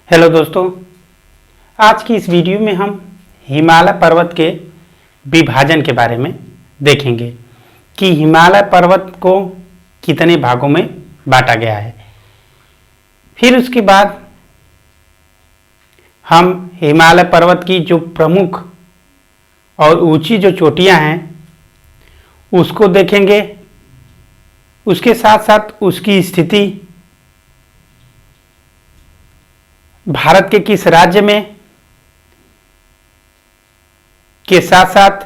Hello दोस्तों, आज की इस वीडियो में हम हिमालय पर्वत के विभाजन के बारे में देखेंगे कि हिमालय पर्वत को कितने भागों में बांटा गया है। फिर उसके बाद हम हिमालय पर्वत की जो प्रमुख और ऊंची जो चोटियां हैं उसको देखेंगे। उसके साथ साथ उसकी स्थिति भारत के किस राज्य में के साथ साथ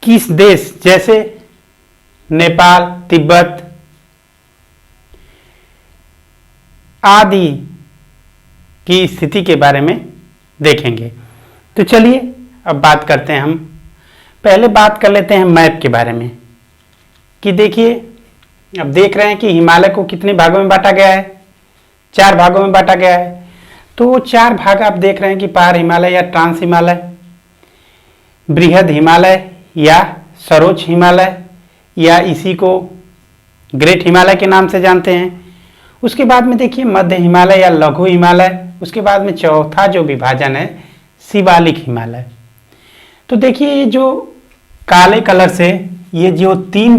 किस देश जैसे नेपाल, तिब्बत आदि की स्थिति के बारे में देखेंगे। तो चलिए अब बात करते हैं। हम पहले बात कर लेते हैं मैप के बारे में कि देखिए, अब देख रहे हैं कि हिमालय को कितने भागों में बांटा गया है। 4 भागों में बांटा गया है। तो वो 4 भाग आप देख रहे हैं कि पार हिमालय या ट्रांस हिमालय, बृहद हिमालय या सरोज हिमालय या इसी को ग्रेट हिमालय के नाम से जानते हैं। उसके बाद में देखिए मध्य हिमालय या लघु हिमालय। उसके बाद में चौथा जो विभाजन है शिवालिक हिमालय। तो देखिए ये जो काले कलर से ये जो 3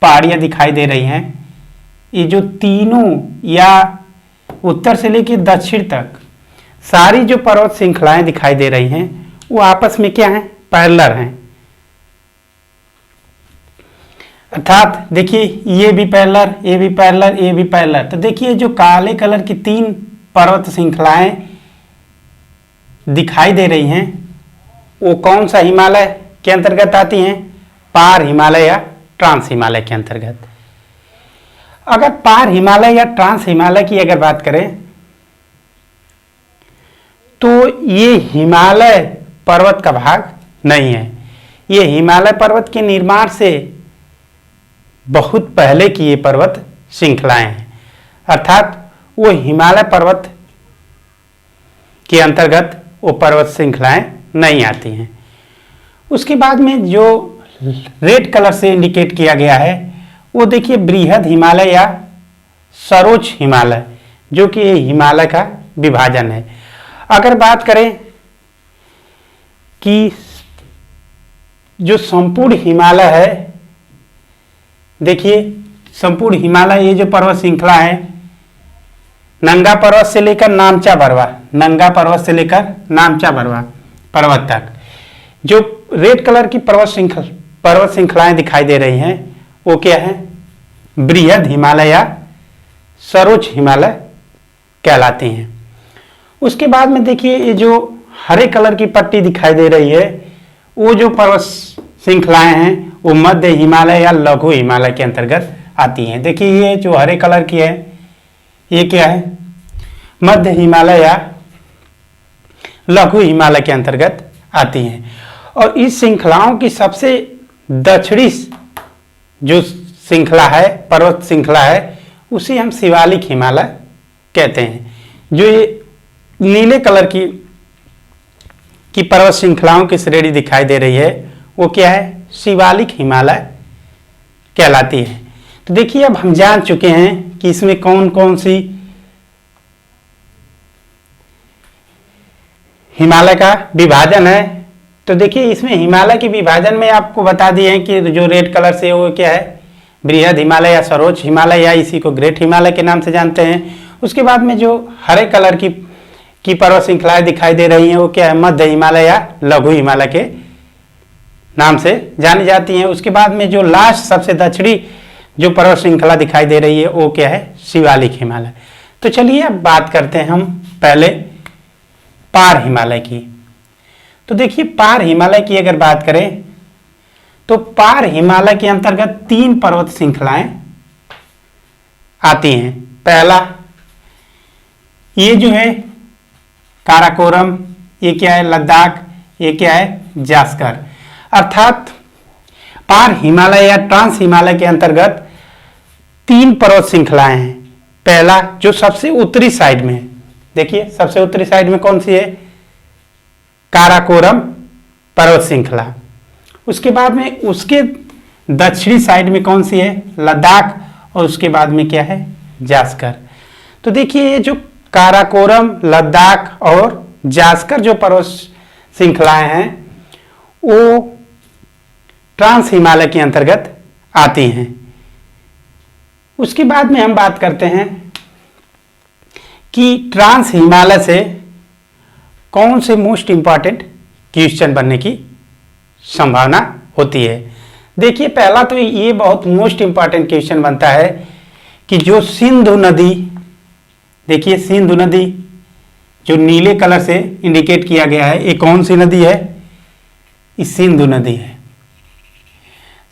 पहाड़ियाँ दिखाई दे रही हैं, ये जो तीनों या उत्तर से लेकर दक्षिण तक सारी जो पर्वत श्रृंखलाएं दिखाई दे रही हैं वो आपस में क्या हैं, पैरेलल हैं। अर्थात देखिए ये भी पैरेलल, ये भी पैरेलल, ये भी पैरेलल। तो देखिए जो काले कलर की 3 पर्वत श्रृंखलाएं दिखाई दे रही हैं वो कौन सा हिमालय के अंतर्गत आती हैं? पार हिमालय या ट्रांस हिमालय के अंतर्गत। अगर पार हिमालय या ट्रांस हिमालय की अगर बात करें तो ये हिमालय पर्वत का भाग नहीं है। ये हिमालय पर्वत के निर्माण से बहुत पहले की ये पर्वत श्रृंखलाएं हैं। अर्थात वो हिमालय पर्वत के अंतर्गत वो पर्वत श्रृंखलाएं नहीं आती हैं। उसके बाद में जो रेड कलर से इंडिकेट किया गया है वो देखिए बृहद हिमालय या सरोज हिमालय, जो कि हिमालय का विभाजन है। अगर बात करें कि जो संपूर्ण हिमालय है, देखिए संपूर्ण हिमालय ये जो पर्वत श्रृंखला है नंगा पर्वत से लेकर नामचा बरवा, नंगा पर्वत से लेकर नामचा बरवा पर्वत तक जो रेड कलर की पर्वत श्रृंखलाएं दिखाई दे रही हैं वो क्या है? बृहद हिमालय या सरोज हिमालय कहलाती हैं। उसके बाद में देखिए ये जो हरे कलर की पट्टी दिखाई दे रही है वो जो पर्वत श्रृंखलाएं हैं वो मध्य हिमालय या लघु हिमालय के अंतर्गत आती हैं। देखिए ये जो हरे कलर की है ये क्या है? मध्य हिमालय या लघु हिमालय के अंतर्गत आती हैं। और इस श्रृंखलाओं की सबसे दक्षिणी जो श्रृंखला है, पर्वत श्रृंखला है, उसे हम शिवालिक हिमालय कहते हैं। जो ये नीले कलर की पर्वत श्रृंखलाओं की श्रेणी दिखाई दे रही है वो क्या है? शिवालिक हिमालय कहलाती है। तो देखिए अब हम जान चुके हैं कि इसमें कौन कौन सी हिमालय का विभाजन है। तो देखिए इसमें हिमालय के विभाजन में आपको बता दिए हैं कि जो रेड कलर से वो क्या है? बृहद हिमालय या सरोज हिमालय या इसी को ग्रेट हिमालय के नाम से जानते हैं। उसके बाद में जो हरे कलर की पर्वत श्रृंखलाएं दिखाई दे रही हैं वो क्या है? मध्य हिमालय या लघु हिमालय के नाम से जानी जाती हैं। उसके बाद में जो लास्ट सबसे दक्षिणी जो पर्वत श्रृंखला दिखाई दे रही है वो क्या है? शिवालिक हिमालय। तो चलिए अब बात करते हैं हम पहले पार हिमालय की। तो देखिए पार हिमालय की अगर बात करें तो पार हिमालय के अंतर्गत 3 पर्वत श्रृंखलाएं आती हैं। पहला ये जो है काराकोरम, ये क्या है? लद्दाख, ये क्या है? जास्कर। अर्थात पार हिमालय या ट्रांस हिमालय के अंतर्गत 3 पर्वत श्रृंखलाएं हैं। पहला जो सबसे उत्तरी साइड में है, देखिए सबसे उत्तरी साइड में कौन सी है? काराकोरम पर्वत श्रृंखला। उसके बाद में उसके दक्षिणी साइड में कौन सी है? लद्दाख। और उसके बाद में क्या है? जास्कर। तो देखिए ये जो काराकोरम, लद्दाख और जास्कर जो पर्वत श्रृंखलाएं हैं वो ट्रांस हिमालय के अंतर्गत आती हैं। उसके बाद में हम बात करते हैं कि ट्रांस हिमालय से कौन से मोस्ट इंपॉर्टेंट क्वेश्चन बनने की संभावना होती है। देखिए पहला तो ये बहुत मोस्ट इंपॉर्टेंट क्वेश्चन बनता है कि जो सिंधु नदी, देखिए सिंधु नदी जो नीले कलर से इंडिकेट किया गया है, ये कौन सी नदी है? ये सिंधु नदी है।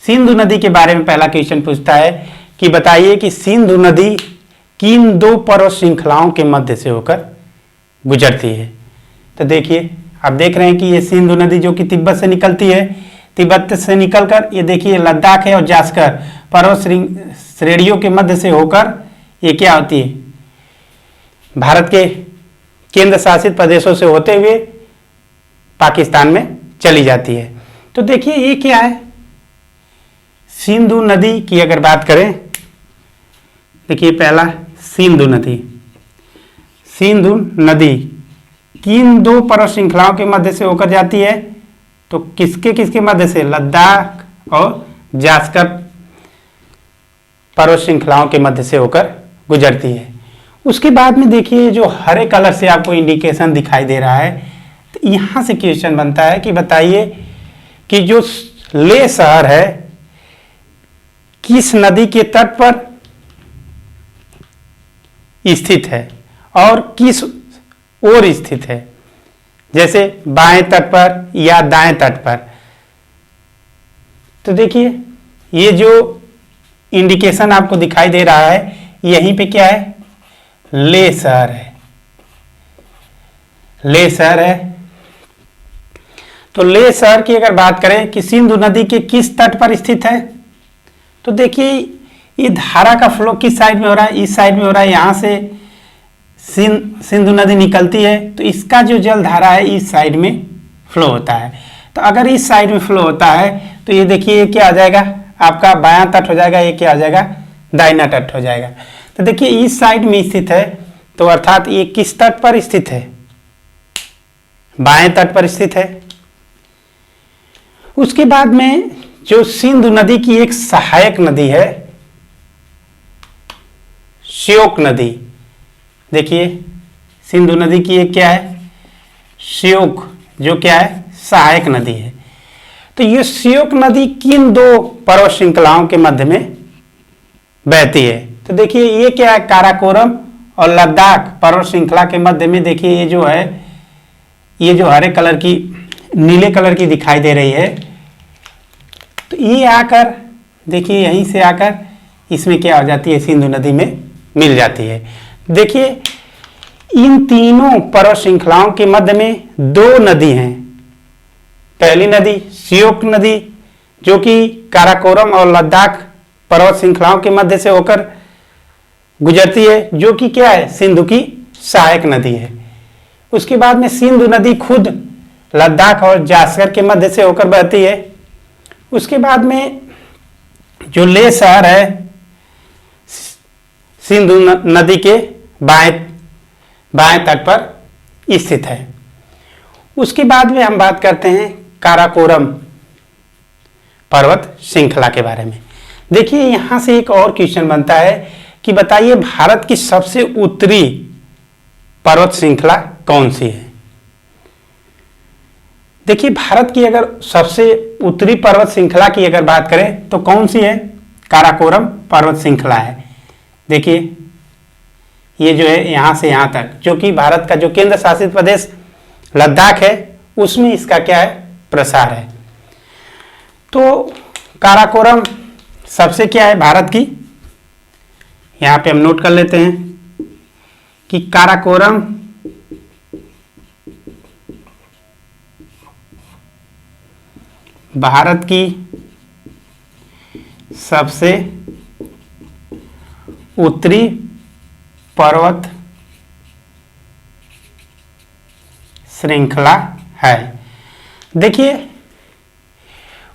सिंधु नदी के बारे में पहला क्वेश्चन पूछता है कि बताइए कि सिंधु नदी किन दो पर्वत श्रृंखलाओं के मध्य से होकर गुजरती है। तो देखिए आप देख रहे हैं कि ये सिंधु नदी जो कि तिब्बत से निकलती है, तिब्बत से निकलकर ये देखिए लद्दाख है और जास्कर पर्वत श्रेणियों के मध्य से होकर ये क्या होती है, भारत के केंद्र शासित प्रदेशों से होते हुए पाकिस्तान में चली जाती है। तो देखिए ये क्या है, सिंधु नदी की अगर बात करें, देखिए पहला सिंधु नदी, सिंधु नदी किन दो पर्वत श्रृंखलाओं के मध्य से होकर जाती है? तो किसके किसके मध्य से? लद्दाख और जास्कर पर्वत श्रृंखलाओं के मध्य से होकर गुजरती है। उसके बाद में देखिए जो हरे कलर से आपको इंडिकेशन दिखाई दे रहा है, तो यहां से क्वेश्चन बनता है कि बताइए कि जो लेह शहर है किस नदी के तट पर स्थित है और किस ओर स्थित है, जैसे बाएं तट पर या दाएं तट पर। तो देखिए ये जो इंडिकेशन आपको दिखाई दे रहा है यहीं पे क्या है, लेह शहर है, लेह शहर है। तो लेह शहर की अगर बात करें कि सिंधु नदी के किस तट पर स्थित है, तो देखिए ये धारा का फ्लो किस साइड में हो रहा है, इस साइड में हो रहा है। यहां से सिंधु नदी निकलती है तो इसका जो जल धारा है इस साइड में फ्लो होता है। तो अगर इस साइड में फ्लो होता है तो ये देखिए ये क्या आ जाएगा, आपका बायां तट हो जाएगा, ये क्या आ जाएगा, दाहिना तट हो जाएगा। तो देखिए इस साइड में स्थित है, तो अर्थात ये किस तट पर स्थित है, बाएं तट पर स्थित है। उसके बाद में जो सिंधु नदी की एक सहायक नदी है श्योक नदी, देखिए सिंधु नदी की एक क्या है, श्योक, जो क्या है, सहायक नदी है। तो ये श्योक नदी किन दो पर्वत श्रृंखलाओं के मध्य में बहती है? तो देखिए ये क्या है, काराकोरम और लद्दाख पर्वत श्रृंखला के मध्य में। देखिए ये जो है, ये जो हरे कलर की, नीले कलर की दिखाई दे रही है, तो ये आकर देखिए यहीं से आकर इसमें क्या हो जाती है, सिंधु नदी में मिल जाती है। देखिए इन तीनों पर्वत श्रृंखलाओं के मध्य में दो नदी हैं। पहली नदी श्योक नदी जो कि काराकोरम और लद्दाख पर्वत श्रृंखलाओं के मध्य से होकर गुजरती है, जो कि क्या है, सिंधु की सहायक नदी है। उसके बाद में सिंधु नदी खुद लद्दाख और जास्कर के मध्य से होकर बहती है। उसके बाद में जो लेह शहर है सिंधु नदी के बाएं तट पर स्थित है। उसके बाद में हम बात करते हैं काराकोरम पर्वत श्रृंखला के बारे में। देखिए यहां से एक और क्वेश्चन बनता है कि बताइए भारत की सबसे उत्तरी पर्वत श्रृंखला कौन सी है। देखिए भारत की अगर सबसे उत्तरी पर्वत श्रृंखला की अगर बात करें तो कौन सी है, काराकोरम पर्वत श्रृंखला है। देखिए ये जो है यहां से यहां तक, जो कि भारत का जो केंद्र शासित प्रदेश लद्दाख है उसमें इसका क्या है, प्रसार है। तो काराकोरम सबसे क्या है भारत की, यहां पे हम नोट कर लेते हैं कि काराकोरम भारत की सबसे उत्तरी पर्वत श्रृंखला है। देखिए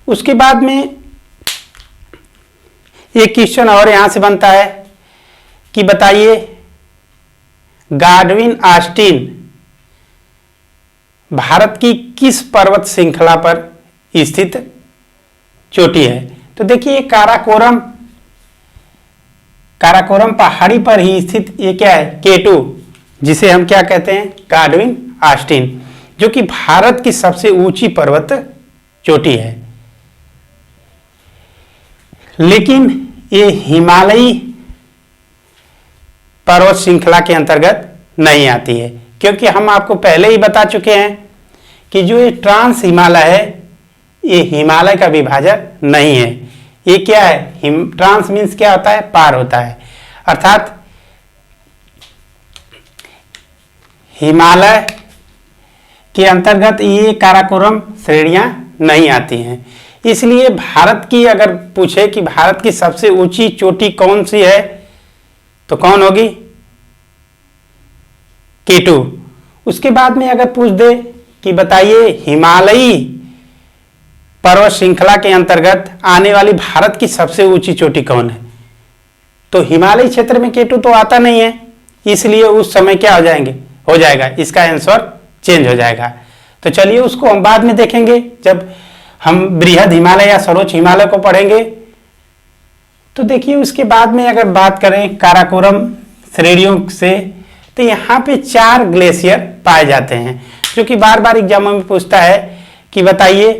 उसके बाद में एक क्वेश्चन और यहां से बनता है कि बताइए गाडविन ऑस्टिन भारत की किस पर्वत श्रृंखला पर स्थित चोटी है? तो देखिए काराकोरम, काराकोरम पहाड़ी पर ही स्थित ये क्या है? केटू, जिसे हम क्या कहते हैं? गाडविन ऑस्टिन, जो कि भारत की सबसे ऊंची पर्वत चोटी है। लेकिन ये हिमालयी पर्वत श्रृंखला के अंतर्गत नहीं आती है, क्योंकि हम आपको पहले ही बता चुके हैं कि जो ये ट्रांस हिमालय है ये हिमालय का विभाजक नहीं है। ये क्या है? ट्रांस मीन्स क्या होता है? पार होता है, अर्थात हिमालय के अंतर्गत ये काराकोरम श्रेणियां नहीं आती हैं। इसलिए भारत की अगर पूछे कि भारत की सबसे ऊंची चोटी कौन सी है, तो कौन होगी? केटू। उसके बाद में अगर पूछ दे कि बताइए हिमालयी पर्वत श्रृंखला के अंतर्गत आने वाली भारत की सबसे ऊंची चोटी कौन है, तो हिमालय क्षेत्र में केटू तो आता नहीं है, इसलिए उस समय क्या हो जाएगा? इसका आंसर चेंज हो जाएगा। तो चलिए उसको हम बाद में देखेंगे, जब हम बृहद हिमालय या सर्वोच्च हिमालय को पढ़ेंगे। तो देखिए उसके बाद में अगर बात करें काराकोरम श्रेणियों से, तो यहाँ पे 4 ग्लेशियर पाए जाते हैं, जो कि बार बार एग्जामों में पूछता है कि बताइए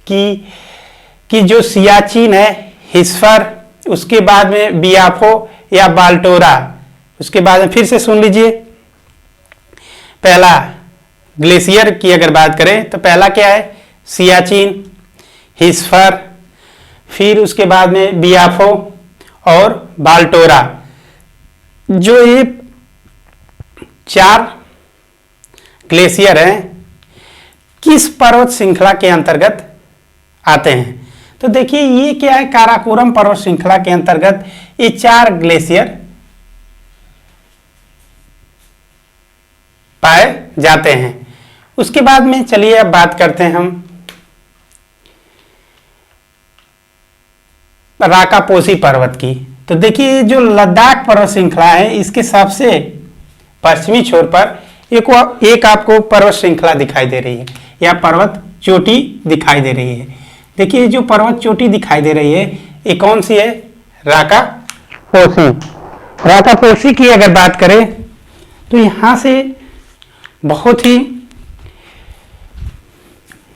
कि जो सियाचिन है, हिस्फर, उसके बाद में बियाफो या बाल्टोरा। उसके बाद में फिर से सुन लीजिए, पहला ग्लेशियर की अगर बात करें तो पहला क्या है? सियाचिन, हिस्फर, फिर उसके बाद में बियाफो और बाल्टोरा। जो ये 4 ग्लेशियर हैं किस पर्वत श्रृंखला के अंतर्गत आते हैं? तो देखिए ये क्या है? काराकोरम पर्वत श्रृंखला के अंतर्गत ये 4 ग्लेशियर पाए जाते हैं। उसके बाद में चलिए अब बात करते हैं हम राकापोसी पर्वत की। तो देखिए जो लद्दाख पर्वत श्रृंखला है, इसके सबसे पश्चिमी छोर पर एक आपको पर्वत श्रृंखला दिखाई दे रही है, या पर्वत चोटी दिखाई दे रही है। देखिए जो पर्वत चोटी दिखाई दे रही है ये कौन सी है? राकापोसी। राकापोसी की अगर बात करें तो यहां से बहुत ही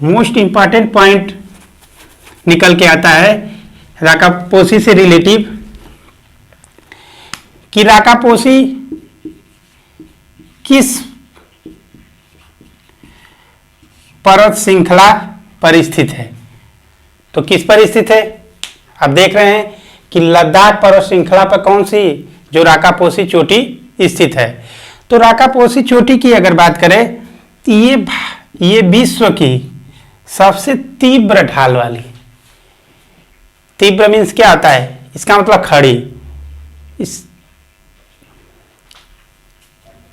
मोस्ट इंपॉर्टेंट पॉइंट निकल के आता है राकापोसी से रिलेटिव, कि राकापोसी किस पर्वत श्रृंखला पर स्थित है? तो किस पर स्थित है? आप देख रहे हैं कि लद्दाख पर्वत श्रृंखला पर कौन सी जो राकापोसी चोटी स्थित है। तो राकापोसी चोटी की अगर बात करें तो ये विश्व की सबसे तीव्र ढाल वाली, तीव्र मीन्स क्या आता है? इसका मतलब खड़ी।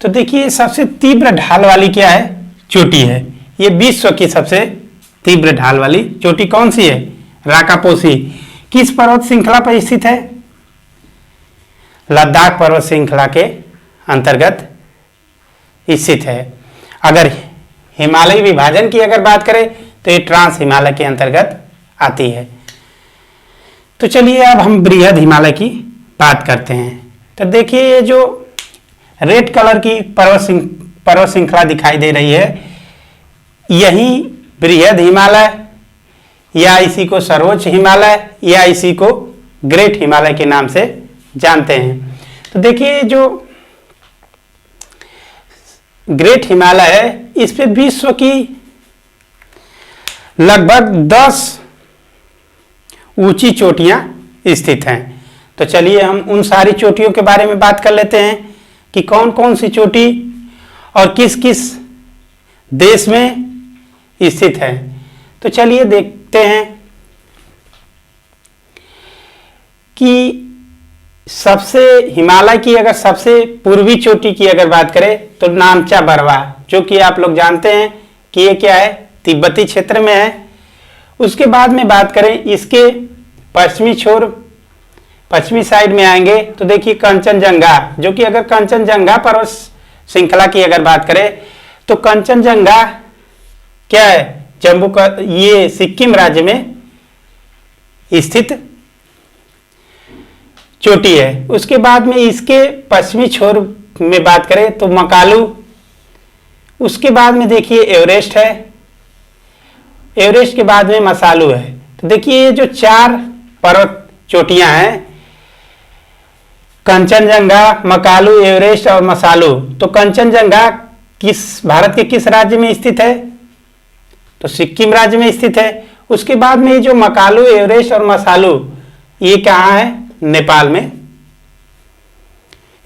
तो देखिए सबसे तीव्र ढाल वाली क्या है? चोटी है। ये विश्व की सबसे तीव्र ढाल वाली चोटी कौन सी है? राकापोसी। किस पर्वत श्रृंखला पर स्थित है? लद्दाख पर्वत श्रृंखला के अंतर्गत स्थित है। अगर हिमालय विभाजन की अगर बात करें तो ये ट्रांस हिमालय के अंतर्गत आती है। तो चलिए अब हम बृहद हिमालय की बात करते हैं। तो देखिए ये जो रेड कलर की पर्वत श्रृंखला दिखाई दे रही है, यही बृहद हिमालय या इसी को सर्वोच्च हिमालय या इसी को ग्रेट हिमालय के नाम से जानते हैं। तो देखिए जो ग्रेट हिमालय है इस पे विश्व की लगभग 10 ऊंची चोटियां स्थित हैं। तो चलिए हम उन सारी चोटियों के बारे में बात कर लेते हैं कि कौन कौन सी चोटी और किस किस देश में स्थित है। तो चलिए देखते हैं कि सबसे हिमालय की अगर सबसे पूर्वी चोटी की अगर बात करें तो नामचा बरवा, जो कि आप लोग जानते हैं कि ये क्या है? तिब्बती क्षेत्र में है। उसके बाद में बात करें इसके पश्चिमी छोर, पश्चिमी साइड में आएंगे तो देखिए कंचनजंगा, जो कि अगर कंचनजंगा पर्वत श्रृंखला की अगर बात करें तो कंचनजंगा क्या है, जम्मू का, ये सिक्किम राज्य में स्थित चोटी है। उसके बाद में इसके पश्चिमी छोर में बात करें तो मकालू, उसके बाद में देखिए एवरेस्ट है, एवरेस्ट के बाद में मसालू है। तो देखिए ये जो 4 पर्वत चोटियां हैं, कंचनजंगा, मकालू, एवरेस्ट और मसालू, तो कंचनजंगा भारत के किस राज्य में स्थित है, तो सिक्किम राज्य में स्थित है। उसके बाद में ये जो मकालू, एवरेस्ट और मसालू, ये कहाँ है, नेपाल में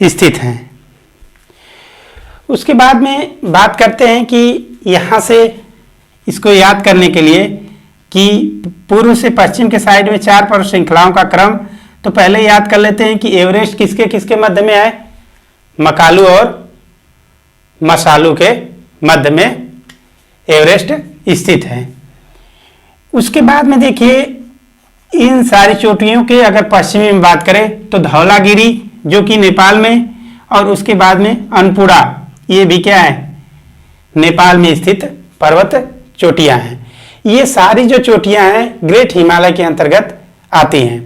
स्थित हैं। उसके बाद में बात करते हैं कि यहाँ से इसको याद करने के लिए कि पूर्व से पश्चिम के साइड में 4 पर्वत श्रृंखलाओं का क्रम, तो पहले याद कर लेते हैं कि एवरेस्ट किसके किसके मध्य में है, मकालू और मसालू के मध्य में एवरेस्ट स्थित है। उसके बाद में देखिए इन सारी चोटियों के अगर पश्चिमी में बात करें तो धौलागिरी जो कि नेपाल में, और उसके बाद में अन्नपूर्णा, ये भी क्या है, नेपाल में स्थित पर्वत चोटियां हैं। ये सारी जो चोटियां हैं ग्रेट हिमालय के अंतर्गत आती हैं।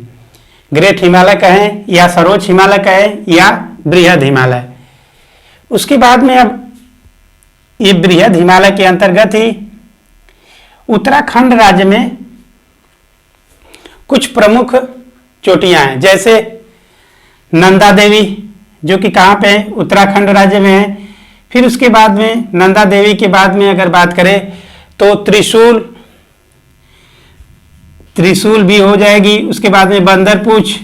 ग्रेट हिमालय कहें या सरोज हिमालय कहें या बृहद हिमालय। उसके बाद में अब ये बृहद हिमालय के अंतर्गत ही उत्तराखंड राज्य में कुछ प्रमुख चोटियां हैं, जैसे नंदा देवी जो कि कहाँ पे है, उत्तराखंड राज्य में है। फिर उसके बाद में नंदा देवी के बाद में अगर बात करें तो त्रिशूल, त्रिशूल भी हो जाएगी। उसके बाद में बंदरपूछ,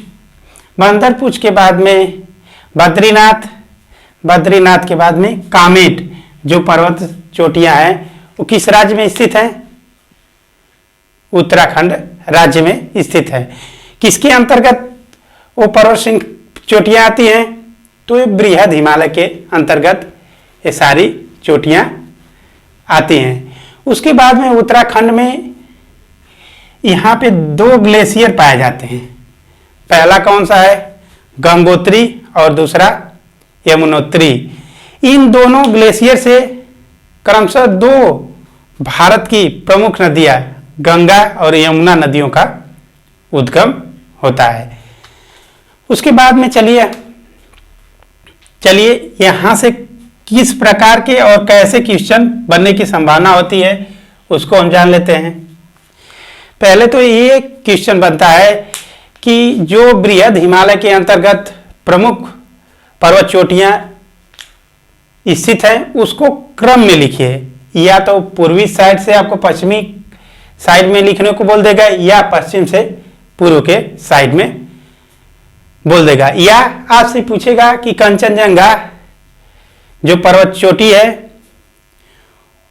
बंदरपूछ के बाद में बद्रीनाथ, बद्रीनाथ के बाद में कामेट, जो पर्वत चोटियां हैं वो किस राज्य में स्थित हैं, उत्तराखंड राज्य में स्थित है। किसके अंतर्गत वो पर्वत चोटियां आती हैं, तो ये बृहद हिमालय के अंतर्गत ये सारी चोटियां आती हैं। उसके बाद में उत्तराखंड में यहाँ पे 2 ग्लेशियर पाए जाते हैं। पहला कौन सा है, गंगोत्री, और दूसरा यमुनोत्री। इन दोनों ग्लेशियर से क्रमशः 2 भारत की प्रमुख नदियां गंगा और यमुना नदियों का उद्गम होता है। उसके बाद में चलिए यहाँ से किस प्रकार के और कैसे क्वेश्चन बनने की संभावना होती है उसको हम जान लेते हैं। पहले तो ये क्वेश्चन बनता है कि जो बृहद हिमालय के अंतर्गत प्रमुख पर्वत चोटियां स्थित हैं उसको क्रम में लिखिए, या तो पूर्वी साइड से आपको पश्चिमी साइड में लिखने को बोल देगा, या पश्चिम से पूर्व के साइड में बोल देगा। या आपसे पूछेगा कि कंचनजंगा जो पर्वत चोटी है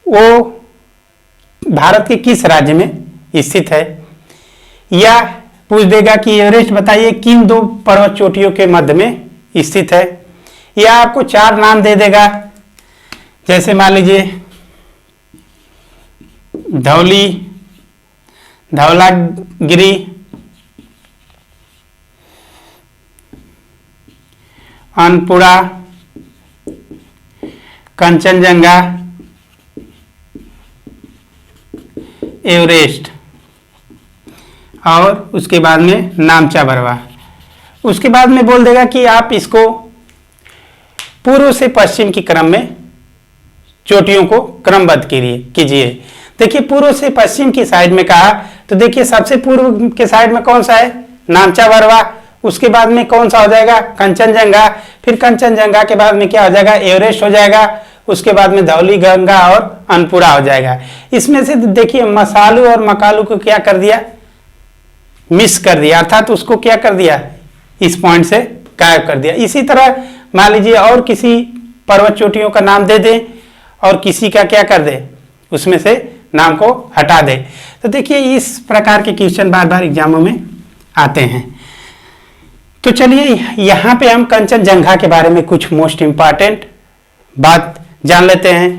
वो भारत के किस राज्य में स्थित है, या पूछ देगा कि एवरेस्ट बताइए किन 2 पर्वत चोटियों के मध्य में स्थित है, या आपको 4 नाम दे देगा, जैसे मान लीजिए धौली, धौलागिरी, अन्नपूर्णा, कंचनजंगा, एवरेस्ट, और उसके बाद में नामचा बरवा। उसके बाद में बोल देगा कि आप इसको पूर्व से पश्चिम की क्रम में चोटियों को क्रमबद्ध कीजिए। देखिए पूर्व से पश्चिम की साइड में कहा तो देखिए सबसे पूर्व के साइड में कौन सा है, नामचा बरवा। उसके बाद में कौन सा हो जाएगा, कंचनजंगा। फिर कंचनजंगा के बाद में क्या हो जाएगा, एवरेस्ट हो जाएगा। उसके बाद में धौली गंगा और अन्नपूर्णा हो जाएगा। इसमें से देखिए मसालू और मकालू को क्या कर दिया, मिस कर दिया, अर्थात उसको क्या कर दिया, इस पॉइंट से गायब कर दिया। इसी तरह मान लीजिए और किसी पर्वत चोटियों का नाम दे दें और किसी का क्या कर दे, उसमें से नाम को हटा दे। तो देखिए इस प्रकार के क्वेश्चन बार बार एग्जामों में आते हैं। तो चलिए यहाँ पे हम कंचनजंगा के बारे में कुछ मोस्ट इंपॉर्टेंट बात जान लेते हैं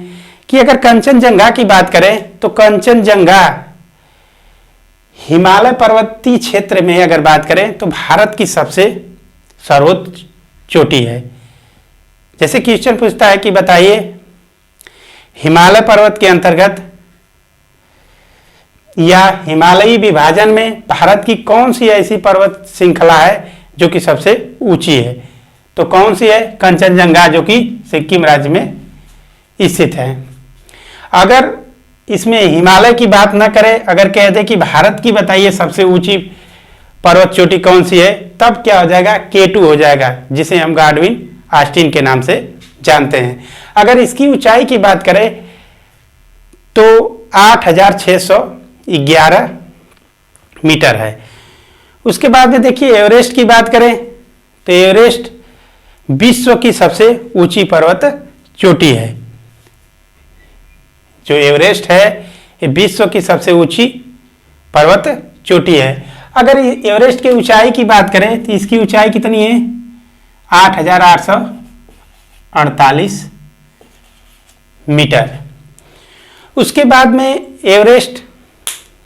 कि अगर कंचनजंगा की बात करें तो कंचनजंगा हिमालय पर्वतीय क्षेत्र में अगर बात करें तो भारत की सबसे सर्वोच्च चोटी है। जैसे क्वेश्चन पूछता है कि बताइए हिमालय पर्वत के अंतर्गत या हिमालयी विभाजन में भारत की कौन सी ऐसी पर्वत श्रृंखला है जो कि सबसे ऊंची है। तो कौन सी है? कंचनजंगा, जो कि सिक्किम राज्य में स्थित है। अगर इसमें हिमालय की बात ना करें, अगर कह दे कि भारत की बताइए सबसे ऊंची पर्वत चोटी कौन सी है, तब क्या हो जाएगा? K2 हो जाएगा, जिसे हम गाडविन ऑस्टिन के नाम से जानते हैं। अगर इसकी ऊंचाई की बात करें तो 8,611 मीटर है। उसके बाद में देखिए एवरेस्ट की बात करें तो एवरेस्ट विश्व की सबसे ऊंची पर्वत चोटी है। जो एवरेस्ट है ये विश्व की सबसे ऊंची पर्वत चोटी है। अगर एवरेस्ट की ऊंचाई की बात करें तो इसकी ऊंचाई कितनी है? 8,848 मीटर। उसके बाद में एवरेस्ट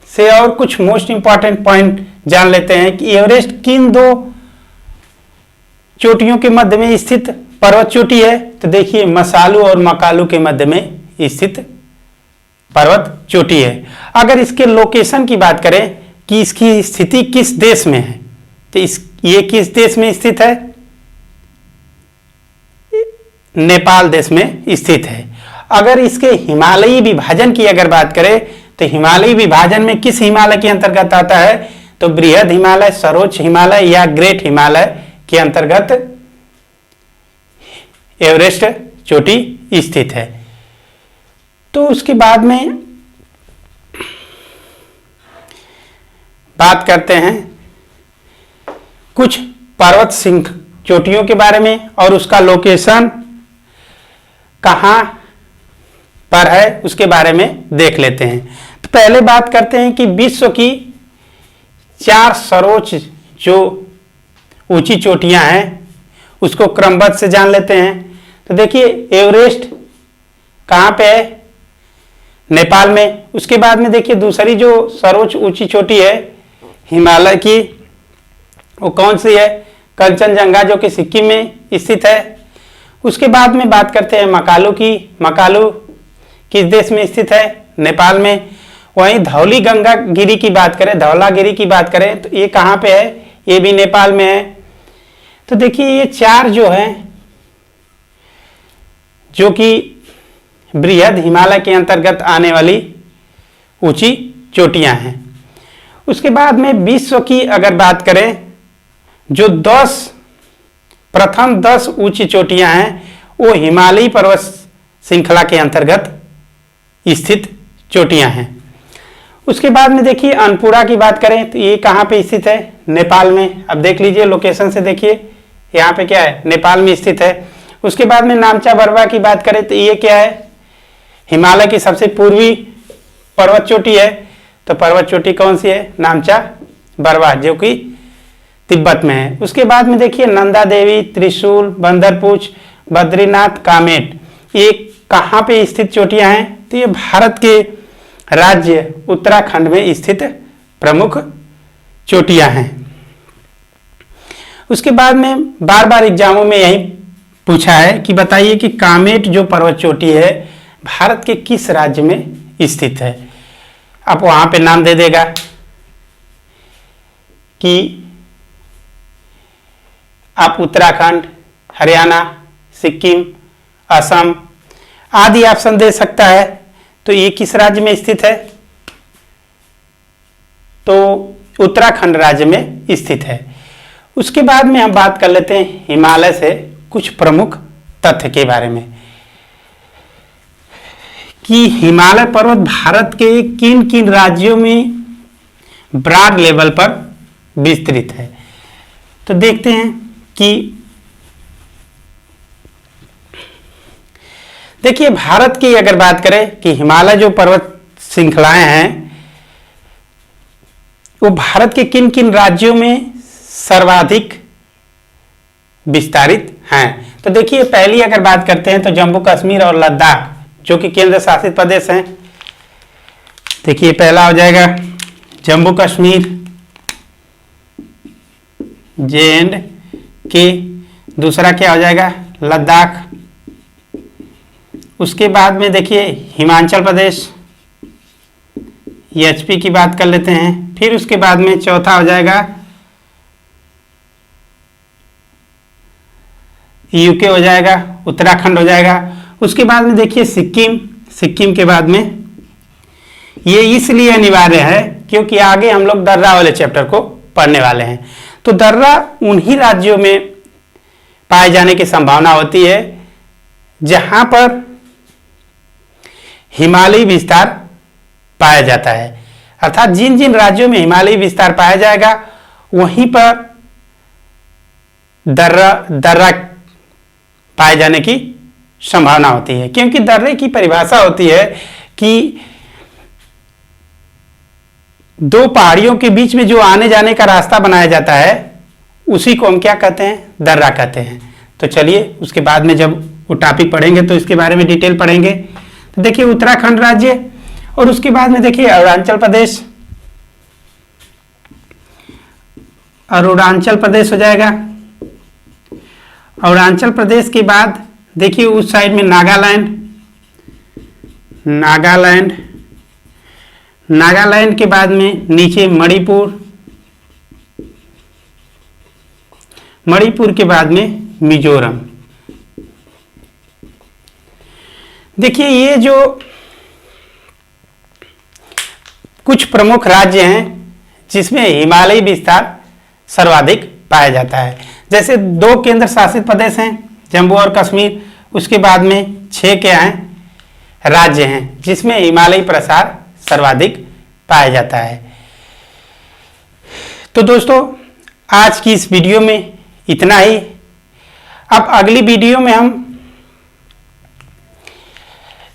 से और कुछ मोस्ट इंपॉर्टेंट पॉइंट जान लेते हैं कि एवरेस्ट किन दो चोटियों के मध्य में स्थित पर्वत चोटी है। तो देखिए मसालू और मकालू के मध्य में स्थित पर्वत चोटी है। अगर इसके लोकेशन की बात करें कि इसकी स्थिति किस देश में है, तो ये किस देश में स्थित है? नेपाल देश में स्थित है। अगर इसके हिमालयी विभाजन की अगर बात करें तो हिमालयी विभाजन में किस हिमालय के अंतर्गत आता है? तो बृहद हिमालय, सर्वोच्च हिमालय या ग्रेट हिमालय के अंतर्गत एवरेस्ट चोटी स्थित है। तो उसके बाद में बात करते हैं कुछ पर्वत चोटियों के बारे में और उसका लोकेशन कहाँ पर है उसके बारे में देख लेते हैं। तो पहले बात करते हैं कि विश्व की 4 सर्वोच्च जो ऊंची चोटियां हैं उसको क्रमबद्ध से जान लेते हैं। तो देखिए एवरेस्ट कहाँ पे है? नेपाल में। उसके बाद में देखिए दूसरी जो सर्वोच्च ऊंची चोटी है हिमालय की, वो कौन सी है? कंचनजंगा, जो कि सिक्किम में स्थित है। उसके बाद में बात करते हैं मकालू की। मकालू किस देश में स्थित है? नेपाल में। वहीं धौली गंगा गिरी की बात करें, धौलागिरी की बात करें तो ये कहाँ पे है? ये भी नेपाल में है। तो देखिए ये 4 जो है जो कि बृहद हिमालय के अंतर्गत आने वाली ऊंची चोटियां हैं। उसके बाद में विश्व की अगर बात करें जो प्रथम 10 ऊंची चोटियां हैं वो हिमालयी पर्वत श्रृंखला के अंतर्गत स्थित चोटियां हैं। उसके बाद में देखिए अनपुरा की बात करें तो ये कहाँ पे स्थित है? नेपाल में। अब देख लीजिए लोकेशन से, देखिए यहाँ पे क्या है? नेपाल में स्थित है। उसके बाद में नामचा बरवा की बात करें तो ये क्या है? हिमालय की सबसे पूर्वी पर्वत चोटी है। तो पर्वत चोटी कौन सी है? नामचा बरवा, जो कि तिब्बत में है। उसके बाद में देखिए नंदा देवी, त्रिशूल, बंदरपूछ, बद्रीनाथ, कामेट, ये कहाँ पे स्थित चोटियां हैं? तो ये भारत के राज्य उत्तराखंड में स्थित प्रमुख चोटियां हैं। उसके बाद में बार बार एग्जामों में यही पूछा है कि बताइए कि कामेट जो पर्वत चोटी है भारत के किस राज्य में स्थित है। आप वहां पे नाम दे देगा कि आप उत्तराखंड, हरियाणा, सिक्किम, असम आदि ऑप्शन दे सकता है। तो ये किस राज्य में स्थित है? तो उत्तराखंड राज्य में स्थित है। उसके बाद में हम बात कर लेते हैं हिमालय से कुछ प्रमुख तथ्य के बारे में कि हिमालय पर्वत भारत के किन किन राज्यों में ब्रॉड लेवल पर विस्तृत है। तो देखते हैं कि देखिए भारत की अगर बात करें कि हिमालय जो पर्वत श्रृंखलाएं हैं वो भारत के किन किन राज्यों में सर्वाधिक विस्तारित हैं। तो देखिए पहली अगर बात करते हैं तो जम्मू कश्मीर और लद्दाख जो कि केंद्र शासित प्रदेश हैं। देखिए पहला हो जाएगा जम्मू कश्मीर, JNK। दूसरा क्या हो जाएगा? लद्दाख, उसके बाद में देखिए हिमाचल प्रदेश, ये HP की बात कर लेते हैं। फिर उसके बाद में चौथा हो जाएगा यूके हो जाएगा, उत्तराखंड हो जाएगा। उसके बाद में देखिए सिक्किम, सिक्किम के बाद में ये इसलिए अनिवार्य है क्योंकि आगे हम लोग दर्रा वाले चैप्टर को पढ़ने वाले हैं। तो दर्रा उन्हीं राज्यों में पाए जाने की संभावना होती है जहां पर हिमालयी विस्तार पाया जाता है, अर्थात जिन जिन राज्यों में हिमालयी विस्तार पाया जाएगा वहीं पर दर्रा पाए जाने की संभावना होती है। क्योंकि दर्रे की परिभाषा होती है कि दो पहाड़ियों के बीच में जो आने जाने का रास्ता बनाया जाता है उसी को हम क्या कहते हैं, दर्रा कहते हैं। तो चलिए उसके बाद में जब वो टॉपिक पढ़ेंगे तो इसके बारे में डिटेल पढ़ेंगे। तो देखिए उत्तराखंड राज्य, और उसके बाद में देखिए अरुणाचल प्रदेश, अरुणाचल प्रदेश हो जाएगा। अरुणाचल प्रदेश के बाद देखिए उस साइड में नागालैंड, नागालैंड, नागालैंड के बाद में नीचे मणिपुर, मणिपुर के बाद में मिजोरम। देखिए ये जो कुछ प्रमुख राज्य हैं जिसमें हिमालयी विस्तार सर्वाधिक पाया जाता है। जैसे 2 केंद्र शासित प्रदेश हैं, जम्मू और कश्मीर, उसके बाद में 6 क्या हैं, राज्य हैं जिसमें हिमालयी प्रसार सर्वाधिक पाया जाता है। तो दोस्तों आज की इस वीडियो में इतना ही। अब अगली वीडियो में हम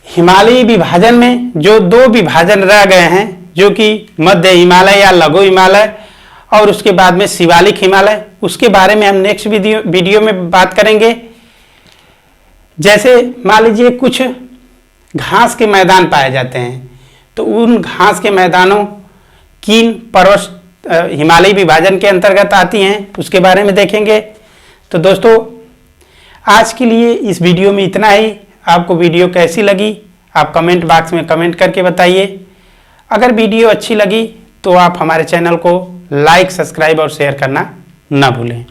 हिमालयी विभाजन में जो 2 विभाजन रह गए हैं, जो कि मध्य हिमालय या लघु हिमालय और उसके बाद में शिवालिक हिमालय, उसके बारे में हम नेक्स्ट वीडियो में बात करेंगे। जैसे मान लीजिए कुछ घास के मैदान पाए जाते हैं, तो उन घास के मैदानों किन पर्वत हिमालयी विभाजन के अंतर्गत आती हैं उसके बारे में देखेंगे। तो दोस्तों आज के लिए इस वीडियो में इतना ही। आपको वीडियो कैसी लगी आप कमेंट बॉक्स में कमेंट करके बताइए। अगर वीडियो अच्छी लगी तो आप हमारे चैनल को लाइक, सब्सक्राइब और शेयर करना ना भूलें।